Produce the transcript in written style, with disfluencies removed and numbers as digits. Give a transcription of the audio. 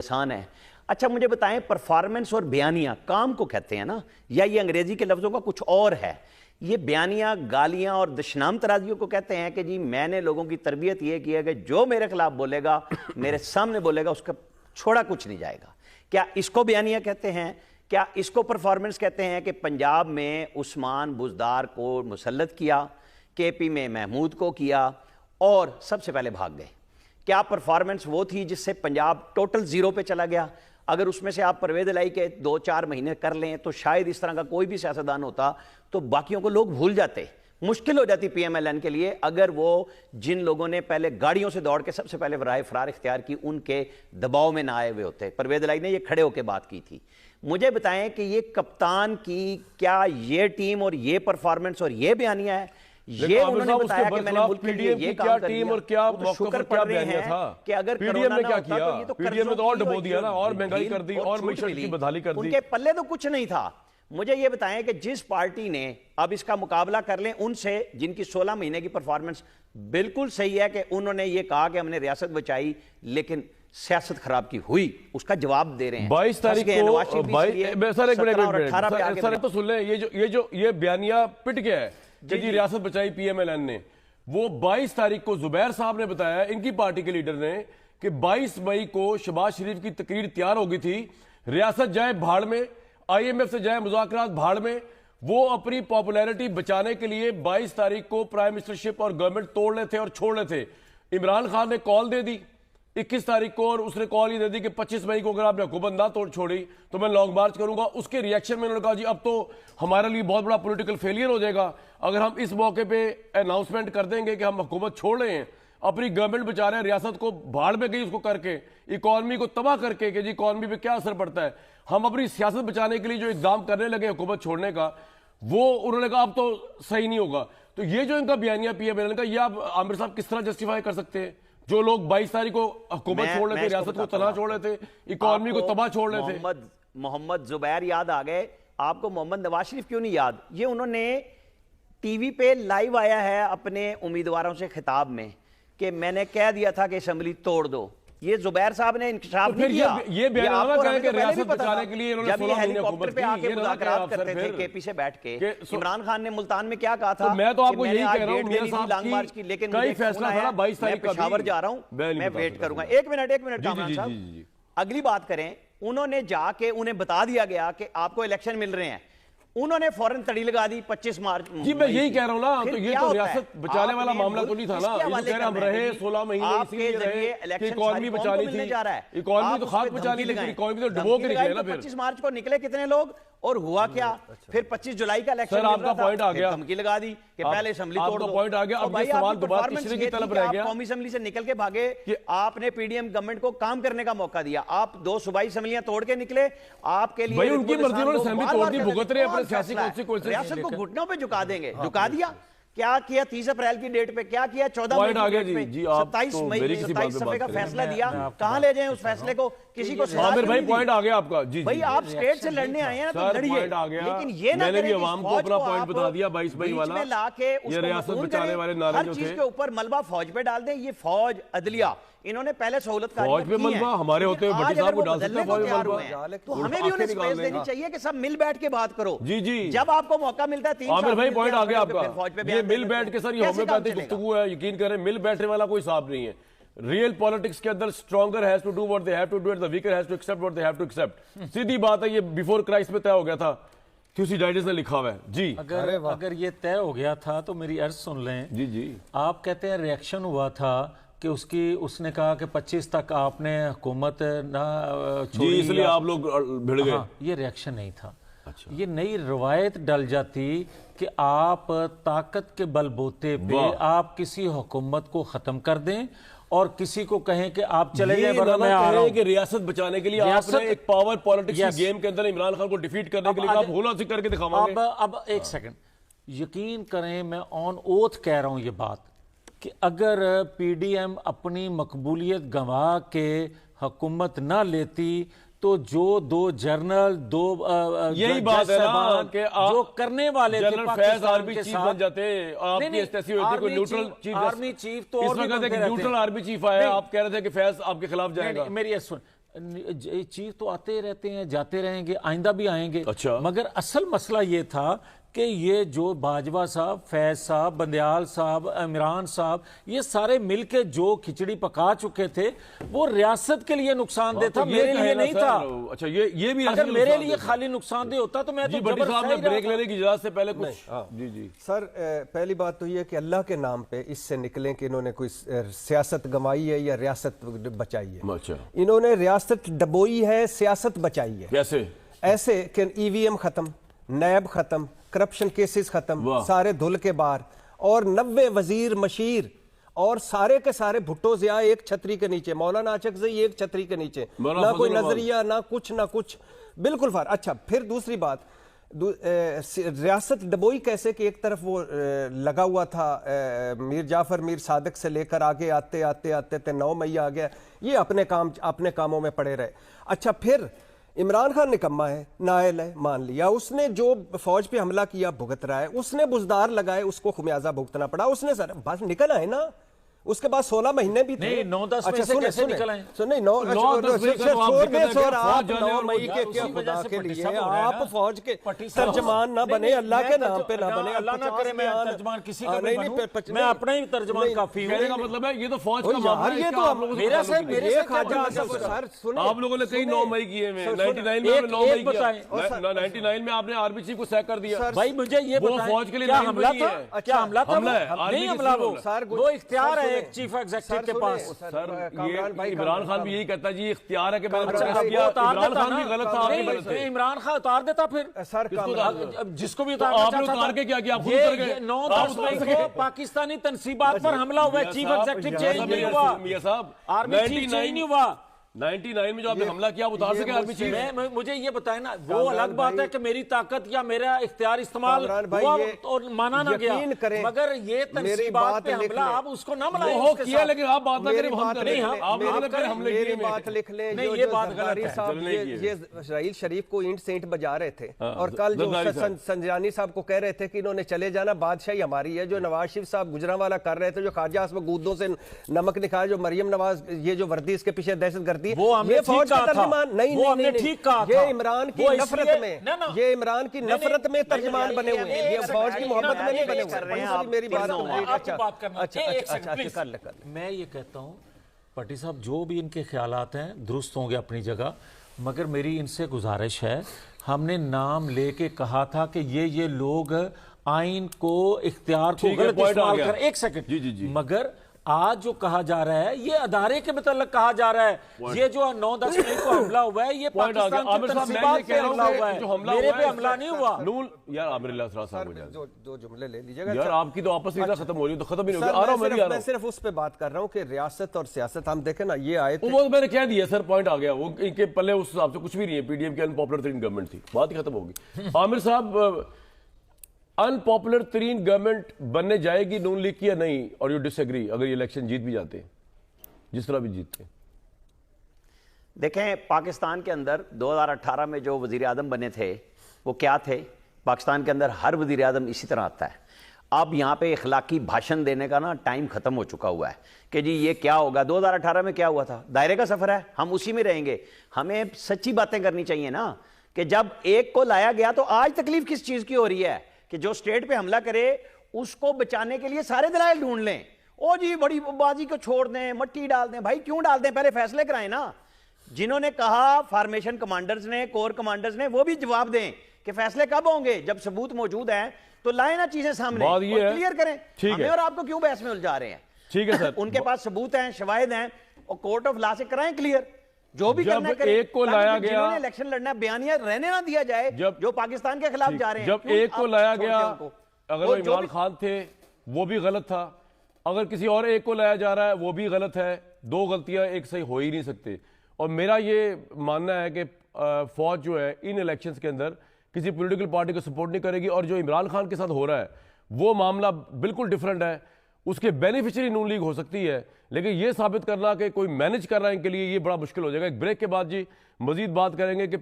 आसान है। अच्छा मुझे बताएं, परफॉर्मेंस और बयानिया काम को कहते हैं ना, या ये अंग्रेजी के लफ्जों का कुछ और है? ये बयानिया गालियां और दशनाम तराजियों को कहते हैं कि जी मैंने लोगों की तरबियत ये की है कि जो मेरे खिलाफ बोलेगा, मेरे सामने बोलेगा, उसका छोड़ा कुछ नहीं जाएगा। क्या इसको बयानिया कहते हैं? क्या इसको परफॉर्मेंस कहते हैं कि पंजाब में उस्मान बुज़दार को मुसल्लत किया, केपी में महमूद को किया और सबसे पहले भाग गए? क्या परफॉर्मेंस वो थी जिससे पंजाब टोटल जीरो पे चला गया? अगर उसमें से आप परवेज इलाही के 2-4 महीने कर लें तो शायद इस तरह का कोई भी सियासतदान होता तो बाकियों को लोग भूल जाते। मुश्किल हो जाती पीएमएलएन के लिए अगर वो जिन लोगों ने पहले गाड़ियों से दौड़ के सबसे पहले राह फरार इख्तियार की उनके दबाव में ना आए हुए होते। परवेज इलाही ने ये खड़े होकर बात की थी। मुझे बताएं कि ये कप्तान की क्या ये टीम और ये परफॉर्मेंस और ये बयानिया है? ये उन्होंने बताया कि मैंने मुल्क के लिए ये काम कर दिया और क्या शुक्र पड़ रहे हैं कि अगर पीडीएम में क्या किया, पीडीएम में तो और डुबो दिया ना, और महंगाई कर दी और मईशत की बदहाली कर दी। उनके पल्ले तो कुछ नहीं था। मुझे ये बताएं कि जिस पार्टी ने अब इसका मुकाबला कर लें उनसे, जिनकी 16 महीने की परफॉर्मेंस बिल्कुल सही है कि उन्होंने ये कहा कि हमने रियासत बचाई लेकिन सियासत खराब की हुई, उसका जवाब दे रहे हैं। 22 तारीख को सर तो सुन लें, ये बयानिया पिट गया है जी रियासत बचाई पीएमएलएन ने। वो 22 तारीख को जुबैर साहब ने बताया, इनकी पार्टी के लीडर ने, कि 22 मई को शहबाज शरीफ की तकरीर तैयार हो गई थी, रियासत जाए भाड़ में, आईएमएफ से जाए मुज़ाकरात भाड़ में। वो अपनी पॉपुलैरिटी बचाने के लिए 22 तारीख को प्राइम मिनिस्टरशिप और गवर्नमेंट तोड़ रहे थे और छोड़ रहे थे। इमरान खान ने कॉल दे दी 21 तारीख को, और उसने कॉल ही दे दी कि 25 मई को अगर आपने हुकूमत ना तोड़ छोड़ी तो मैं लॉन्ग मार्च करूंगा। उसके रिएक्शन में उन्होंने कहा जी अब तो हमारे लिए बहुत बड़ा पॉलिटिकल फेलियर हो जाएगा अगर हम इस मौके पे अनाउंसमेंट कर देंगे कि हम हुकूमत छोड़ रहे हैं, अपनी गवर्नमेंट बचा रहे हैं, रियासत को भाड़ में गई उसको करके, इकॉनमी को तबाह करके कि जी इकॉनमी पे क्या असर पड़ता है, हम अपनी सियासत बचाने के लिए जो इकदाम करने लगे हुकूमत छोड़ने का, वो उन्होंने कहा अब तो सही नहीं होगा। तो ये जो इनका बयानिया पीएमएलएन का, ये आप आमिर साहब किस तरह जस्टिफाई कर सकते हैं? जो लोग 22 तारीख को हुकूमत छोड़ रहे थे, रियासत को तबाह छोड़ रहे थे, इकॉनमी को तबाह छोड़ रहे थे। मोहम्मद जुबैर याद आ गए आपको? मोहम्मद नवाज शरीफ क्यों नहीं याद? ये उन्होंने टीवी पे लाइव आया है अपने उम्मीदवारों से खिताब में कि मैंने कह दिया था कि असेंबली तोड़ दो। ये जुबैर साहब ने इंकशाफ नहीं किया। ये बयान कि रियासत बचाने के लिए इन्होंने 16 महीने हेलीकॉप्टर पे आके मुज़ाकरात करते थे केपी से बैठ के, इमरान खान ने मुल्तान में क्या कहा था? तो मैं तो आपको यही कह रहा हूं मियां साहब मार्च की, लेकिन कई फैसला था 22 तारीख का, पेशावर जा रहा हूं, मैं वेट करूंगा। एक मिनट कामरान साहब, अगली बात करें। उन्होंने जाके उन्हें बता दिया गया कि आपको इलेक्शन मिल रहे हैं, उन्होंने फौरन तड़ी लगा दी 25 मार्च। जी मैं यही कह रहा हूं ना, तो ये तो रियासत बचाने वाला मामला तो नहीं था ना। ये कह रहे हम रहे 16 महीने इसलिए रहे कि इकॉनमी बचानी थी। इकॉनमी तो खाक बचानी थी, इकॉनमी तो डुबो के निकले ना। फिर 25 मार्च को निकले कितने लोग और हुआ क्या? फिर 25 जुलाई का इलेक्शन, सर आपका पॉइंट आ गया, धमकी लगा दी कि पहले असेंबली तोड़ दो। पॉइंट आ गया। अब ये सवाल दोबारा तीसरे की तरफ रह गया। कौमी असेंबली से निकल के भागे कि आपने पीडीएम गवर्नमेंट को काम करने का मौका दिया, आप 2 सूबाई असेंबलियां तोड़ के निकले। आपके लिए भाई उनकी मर्जी, उन्होंने असेंबली तोड़ दी, भुगत रहे अपने सियासी कॉन्सिक्वेंसेस। रियासत को घुटनों पे झुका देंगे, झुका दिया। क्या किया 30 अप्रैल की डेट पे? क्या किया 14 मई की डेट पे? 27 मई 27 सफे का फैसला दिया। कहां ले जाएं उस फैसले को? किसी को आमिर भाई पॉइंट आ गया आपका। जी भाई आप स्टेट से लड़ने आए हैं ना, तो लड़िए, लेकिन ये ना मैंने भी अवाम को अपना पॉइंट बता दिया 22 मई वाला, लाके ये रियासत बचाने वाले नारे जो थे, हर चीज के ऊपर मलबा फौज पे डाल दें। ये फौज अदलिया इन्होंने पहले सहूलत फौज पे मलबा हमारे होते हुए भट्टी साहब को डाल सकते हैं फौज पे मलबा, तो हमें भी उन्हें स्पेस देनी चाहिए कि सब मिल बैठ के बात करो। जी जी, जब आपको मौका मिलता है 3 आमिर भाई पॉइंट आ गया आपका। ये मिल बैठ के, सर ये होम्योपैथिक गुफ्तगू है, यकीन करें मिल बैठने वाला कोई हिसाब नहीं है। रियल पॉलिटिक्स के अंदर stronger has to do what they have to do and the weaker has to accept what they have to accept. सीधी बात है, ये बिफोर क्राइस्ट में तय हो गया था, थ्यूसिडाइडिस ने लिखा हुआ है जी। अगर ये तय हो गया था तो मेरी अर्ज सुन लें। जी जी, आप कहते हैं रिएक्शन हुआ था कि उसने कहा कि 25 तक आपने हुकूमत ना छोड़ी, इसलिए आप लोग भिड़ गए। ये रिएक्शन नहीं था। अच्छा। ये नई रवायत डल जाती कि आप ताकत के बलबूते पे आप किसी हुकूमत को खत्म कर दें और किसी को कहें कि आप चले जाए, मैं आ रहा हूं। कि रियासत बचाने के लिए आपने एक पावर पॉलिटिक्स की गेम के अंदर इमरान खान को डिफीट करने के लिए आप होला से करके दिखावांगे। अब एक सेकंड, यकीन करें मैं ऑन ओथ कह रहा हूं ये बात कि अगर पीडीएम अपनी मकबूलियत गंवा के हुकूमत ना लेती तो जो 2 जनरल, 2 यही बात है ना कि जो करने वाले जनरल फैज आर्मी चीफ बन जाते, आपकी ऐसी होती कोई न्यूट्रल चीफ, आर्मी चीफ तो इस वक्त न्यूट्रल आर्मी चीफ आया, आप कह रहे थे कि फैज आपके खिलाफ जाएगा। मेरी सुन, चीफ तो आते रहते हैं, जाते रहेंगे, आइंदा भी आएंगे। अच्छा। मगर असल मसला ये था कि ये जो बाजवा साहब, फैज साहब, बंदयाल साहब, इमरान साहब, ये सारे मिलके जो खिचड़ी पका चुके थे वो रियासत के लिए नुकसानदेह था, मेरे लिए नहीं था। अच्छा, ये भी अगर मेरे लिए खाली नुकसानदेह होता तो मैं तो भट्टी साहब ने ब्रेक लेने की इजाजत से पहले कुछ जी सर, पहली बात तो ये कि अल्लाह के नाम पे इससे निकलें कि इन्होंने कोई सियासत गंवाई है या रियासत बचाई है। अच्छा, इन्होंने रियासत डबोई है, सियासत बचाई है। कैसे? ऐसे कि ईवीएम खत्म, नैब खत्म, करप्शन केसेस खत्म, सारे धुल के बाहर, और 90 वजीर मशीर और सारे के सारे भुट्टो जिया एक छतरी के नीचे, मौलाना आचकज़ई एक छतरी के नीचे, ना कोई नजरिया, ना कुछ बिल्कुल फार। अच्छा, फिर दूसरी बात, रियासत डबोई कैसे कि एक तरफ वो लगा हुआ था मीर जाफर मीर सादक से लेकर आगे आते आते आते 9 मई आ गया, ये अपने कामों में पड़े रहे। अच्छा, फिर इमरान खान निकम्मा है, नायल है, मान लिया, उसने जो फौज पे हमला किया भुगत रहा है, उसने बुजदार लगाए, उसको खुमियाजा भुगतना पड़ा, उसने सर बस निकल आए ना। उसके बाद 16 महीने भी थे। नहीं, 9-10 में से कैसे निकल आए? नहीं, 9 मई के क्या खुदा के लिए आप फौज के तर्जमान ना बने, अल्लाह के नाम पे ना बने। अल्लाह ना करे मैं तर्जमान किसी का नहीं बनूं, मैं अपना ही तर्जमान काफी हूं। कहने का मतलब है ये तो फौज का मामला है, ये तो मेरा से मेरे खाजा सर सुनिए, आप लोगों ने कई 9 मई किए में, 99 में 9 मई किया, 99 में आपने आर्मी चीफ को सैक कर दिया। भाई मुझे ये बताएं, फौज के लिए क्या हमला था? क्या हमला था? नहीं हमला, वो इख्तियार है एक चीफ एग्जीक्यूटिव के पास। सर, ये इमरान खान भी यही कहता है जी, इख्तियार है कि मैंने प्रोटेस्ट किया। इमरान खान भी गलत था, आपकी वजह से। इमरान खान उतार देता फिर सर, जिसको भी आपने उतार के क्या किया? आप खुद उतर गए। 9-10 मई को पाकिस्तानी तंसीबात पर हमला हुआ, चीफ एग्जीक्यूटिव चेंज नहीं हुआ, मियां साहब, आर्मी चीफ चेंज नहीं हुआ। 99 में जो आपने हमला किया, आप उतार सके आर्मी चीफ? मुझे ये बताएं ना, वो अलग बात है कि मेरी ताकत या मेरा इख्तियार इस्तेमाल हुआ और माना ना गया, मगर ये तंसीबात पे हमला आप उसको ना मनाएं। वो किया, लेकिन आप बात ना करें, हम करें। आप लोगों ने फिर हमले किए। बात लिख लें, नहीं, ये बात गलत है। ये शहीद शरीफ को ईंट सेंट बजा रहे थे, और कल जो संजानी साहब को कह रहे थे कि इन्होंने चले जाना, बादशाही हमारी है, जो नवाज शरीफ साहब गुजरांवाला कर रहे थे, जो ख्वाजा में गूदों से नमक निकाला, जो मरियम नवाज, ये जो वर्दी इसके पीछे दहशतगर्दी, वो हमने ठीक कहा था। नहीं, ठीक कहा था। ये इमरान की नफरत में, ये इमरान की नफरत में तर्जमान बने हुए हैं, ये फौज की मोहब्बत में नहीं बने हुए। मेरी बात अच्छा, मैं ये कहता हूं भट्टी साहब, जो भी इनके ख्यालात हैं दुरुस्त होंगे अपनी जगह, मगर मेरी इनसे गुजारिश है, हमने नाम लेके कहा था कि ये लोग आइन को, इख्तियार को गलत इस्तेमाल कर। एक सेकंड, मगर आज जो कहा जा रहा है, ये अदारे के मतलब कहा जा रहा है, ये जो 9-10 मई को हमला हुआ है, ये पाकिस्तान की तंसीबात पे हमला हुआ है, मेरे पे हमला नहीं हुआ। यार आमिर साहब, दो जुमले ले लीजिएगा यार, आपकी तो आपस में खत्म हो रही, तो खत्म ही नहीं होगी। मैं सिर्फ उस पे बात कर रहा हूँ कि रियासत और सियासत, हम देखें ना, ये आए थे, वो मैंने कह दिया सर, पॉइंट आ गया, वो इनके पल्ले उस हिसाब से कुछ भी नहीं है। पीडीएम की अनपॉपुलर तरीन गवर्नमेंट थी, बात ही खत्म होगी। आमिर साहब, अनपॉपुलर तरीन गवर्नमेंट बनने जाएगी नून लीग की या नहीं, और यू डिसएग्री अगर ये इलेक्शन जीत भी जाते हैं, जिस तरह भी जीतते? देखें, पाकिस्तान के अंदर 2018 में जो वजीर आजम बने थे वो क्या थे? पाकिस्तान के अंदर हर वजीर आजम इसी तरह आता है। अब यहाँ पे इखलाकी भाषण देने का ना टाइम खत्म हो चुका हुआ है कि जी ये क्या होगा। 2018 में क्या हुआ था? दायरे का सफर है, हम उसी में रहेंगे। हमें सच्ची बातें करनी चाहिए ना, कि जब एक को लाया गया तो आज तकलीफ किस चीज की हो रही है कि जो स्टेट पे हमला करे उसको बचाने के लिए सारे दलाइल ढूंढ लें। ओ जी बड़ी बाजी को छोड़ दें, मट्टी डाल दें। भाई क्यों डाल दें? पहले फैसले कराएं ना। जिन्होंने कहा फॉर्मेशन कमांडर्स ने, कोर कमांडर्स ने, वो भी जवाब दें कि फैसले कब होंगे। जब सबूत मौजूद है तो लाए ना चीजें सामने और क्लियर करें। हमें और आपको क्यों बहस में उलझा रहे हैं? ठीक है सर, उनके पास सबूत हैं, शवाहिद हैं, और कोर्ट ऑफ लॉ से कराएं क्लियर। जो भी करना करें। एक को लाया गया, जिन्होंने इलेक्शन लड़ना, बयानिया रहने ना दिया जाए, जो पाकिस्तान के खिलाफ जा रहे हैं। जब एक को लाया गया, अगर वो इमरान खान थे वो भी गलत था, अगर किसी और एक को लाया जा रहा है वो भी गलत है। दो गलतियां एक सही हो ही नहीं सकते। और मेरा ये मानना है कि फौज जो है इन इलेक्शंस के अंदर किसी पॉलिटिकल पार्टी को सपोर्ट नहीं करेगी। और जो इमरान खान के साथ हो रहा है वो मामला बिल्कुल डिफरेंट है। उसके बेनिफिशियरी नून लीग हो सकती है, लेकिन ये साबित करना कि कोई मैनेज कर रहा है इनके लिए, ये बड़ा मुश्किल हो जाएगा। एक ब्रेक के बाद जी मजीद बात करेंगे कि